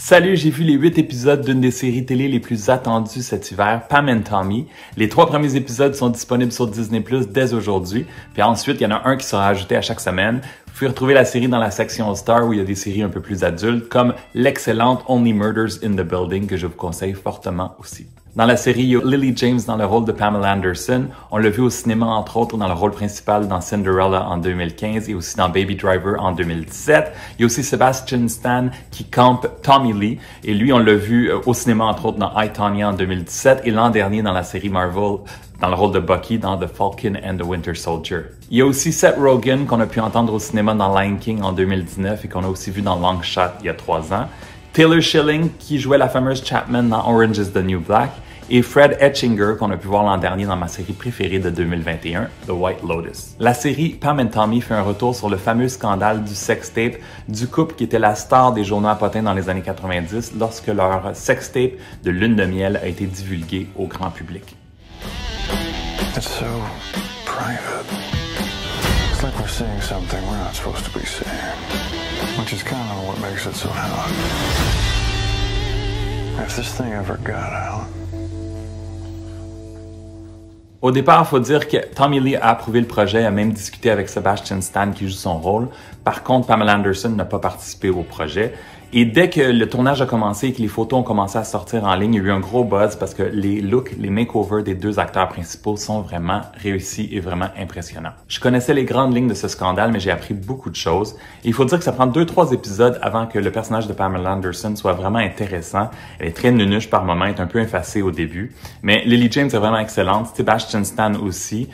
Salut, j'ai vu les 8 épisodes d'une des séries télé les plus attendues cet hiver, Pam and Tommy. Les 3 premiers épisodes sont disponibles sur Disney+ dès aujourd'hui. Puis ensuite, il y en a un qui sera ajouté à chaque semaine. Vous pouvez retrouver la série dans la section Star où il y a des séries un peu plus adultes, comme l'excellente Only Murders in the Building que je vous conseille fortement aussi. Dans la série, il y a Lily James dans le rôle de Pamela Anderson. On l'a vu au cinéma, entre autres, dans le rôle principal dans Cinderella en 2015 et aussi dans Baby Driver en 2017. Il y a aussi Sebastian Stan qui campe Tommy Lee. Et lui, on l'a vu au cinéma, entre autres, dans I, Tonya en 2017 et l'an dernier dans la série Marvel dans le rôle de Bucky dans The Falcon and the Winter Soldier. Il y a aussi Seth Rogen qu'on a pu entendre au cinéma dans Lion King en 2019 et qu'on a aussi vu dans Long Shot il y a 3 ans. Taylor Schilling qui jouait la fameuse Chapman dans Orange is the New Black. Et Fred Etchinger, qu'on a pu voir l'an dernier dans ma série préférée de 2021, The White Lotus. La série Pam and Tommy fait un retour sur le fameux scandale du sextape du couple qui était la star des journaux à potins dans les années 90 lorsque leur sextape de lune de miel a été divulgué au grand public. It's so private. It's like we're seeing something we're not supposed to be seeing, which is kind of what makes it so hot. If this thing ever got out. Au départ, il faut dire que Tommy Lee a approuvé le projet, a même discuté avec Sebastian Stan qui joue son rôle. Par contre, Pamela Anderson n'a pas participé au projet. Et dès que le tournage a commencé et que les photos ont commencé à sortir en ligne, il y a eu un gros buzz parce que les looks, les makeovers des 2 acteurs principaux sont vraiment réussis et vraiment impressionnants. Je connaissais les grandes lignes de ce scandale, mais j'ai appris beaucoup de choses. Et il faut dire que ça prend 2-3 épisodes avant que le personnage de Pamela Anderson soit vraiment intéressant. Elle est très nunuche par moments, est un peu effacée au début. Mais Lily James est vraiment excellente, Sebastian Stan aussi.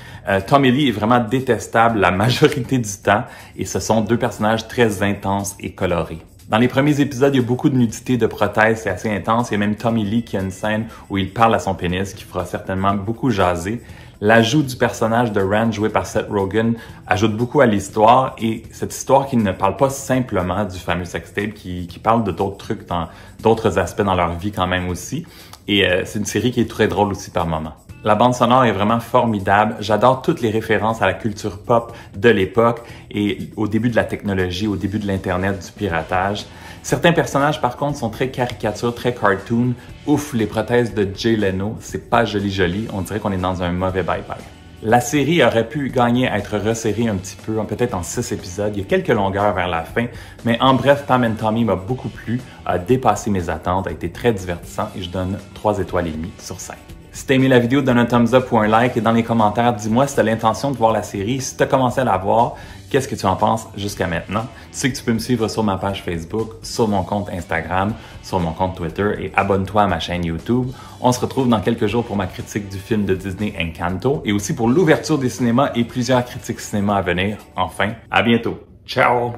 Tommy Lee est vraiment détestable la majorité du temps. Et ce sont 2 personnages très intenses et colorés. Dans les premiers épisodes, il y a beaucoup de nudité, de prothèses, c'est assez intense. Il y a même Tommy Lee qui a une scène où il parle à son pénis, qui fera certainement beaucoup jaser. L'ajout du personnage de Rand, joué par Seth Rogen, ajoute beaucoup à l'histoire. Et cette histoire qui ne parle pas simplement du fameux sextape, qui parle de d'autres trucs, dans d'autres aspects dans leur vie quand même aussi. Et c'est une série qui est très drôle aussi par moments. La bande sonore est vraiment formidable. J'adore toutes les références à la culture pop de l'époque et au début de la technologie, au début de l'Internet, du piratage. Certains personnages, par contre, sont très caricatures, très cartoon. Ouf, les prothèses de Jay Leno, c'est pas joli. On dirait qu'on est dans un mauvais bye-bye. La série aurait pu gagner à être resserrée un petit peu, peut-être en 6 épisodes. Il y a quelques longueurs vers la fin, mais en bref, Pam and Tommy m'a beaucoup plu, a dépassé mes attentes, a été très divertissant et je donne 3 étoiles et demie sur 5. Si t'as aimé la vidéo, donne un thumbs up ou un like et dans les commentaires, dis-moi si t'as l'intention de voir la série. Si t'as commencé à la voir, qu'est-ce que tu en penses jusqu'à maintenant? Tu sais que tu peux me suivre sur ma page Facebook, sur mon compte Instagram, sur mon compte Twitter et abonne-toi à ma chaîne YouTube. On se retrouve dans quelques jours pour ma critique du film de Disney Encanto et aussi pour l'ouverture des cinémas et plusieurs critiques cinéma à venir. Enfin, à bientôt. Ciao!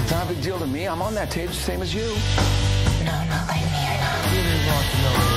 Not a big deal to me. I'm on that page, same as you. No, not like me or not.